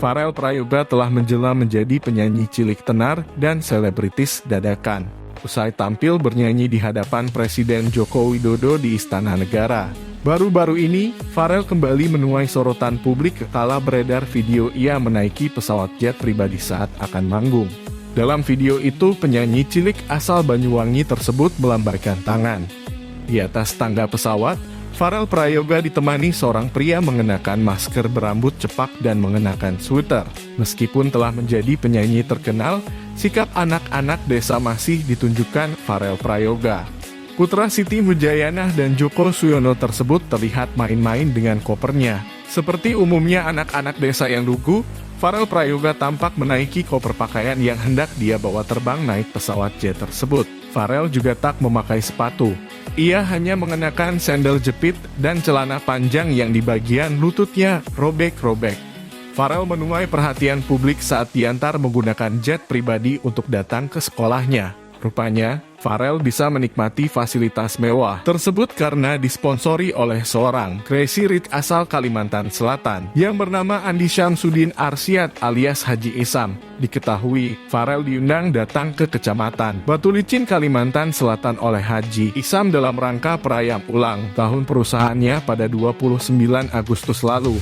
Farel Prayoga telah menjelma menjadi penyanyi cilik tenar dan selebritis dadakan. Usai tampil bernyanyi di hadapan Presiden Joko Widodo di Istana Negara. Baru-baru ini, Farel kembali menuai sorotan publik kala beredar video ia menaiki pesawat jet pribadi saat akan manggung. Dalam video itu, penyanyi cilik asal Banyuwangi tersebut melambaikan tangan. Di atas tangga pesawat, Farel Prayoga ditemani seorang pria mengenakan masker berambut cepak dan mengenakan sweater. Meskipun telah menjadi penyanyi terkenal, sikap anak-anak desa masih ditunjukkan Farel Prayoga. Putra Siti Mujayanah dan Joko Suyono tersebut terlihat main-main dengan kopernya. Seperti umumnya anak-anak desa yang lugu, Farel Prayoga tampak menaiki koper pakaian yang hendak dia bawa terbang naik pesawat jet tersebut. Farel juga tak memakai sepatu. Ia hanya mengenakan sandal jepit dan celana panjang yang di bagian lututnya robek-robek. Farel menuai perhatian publik saat diantar menggunakan jet pribadi untuk datang ke sekolahnya. Rupanya, Farel bisa menikmati fasilitas mewah tersebut karena disponsori oleh seorang Crazy Rich asal Kalimantan Selatan yang bernama Andi Syamsuddin Arsyad alias Haji Isam. Diketahui, Farel diundang datang ke Kecamatan Batu Licin, Kalimantan Selatan oleh Haji Isam dalam rangka perayaan ulang tahun perusahaannya pada 29 Agustus lalu.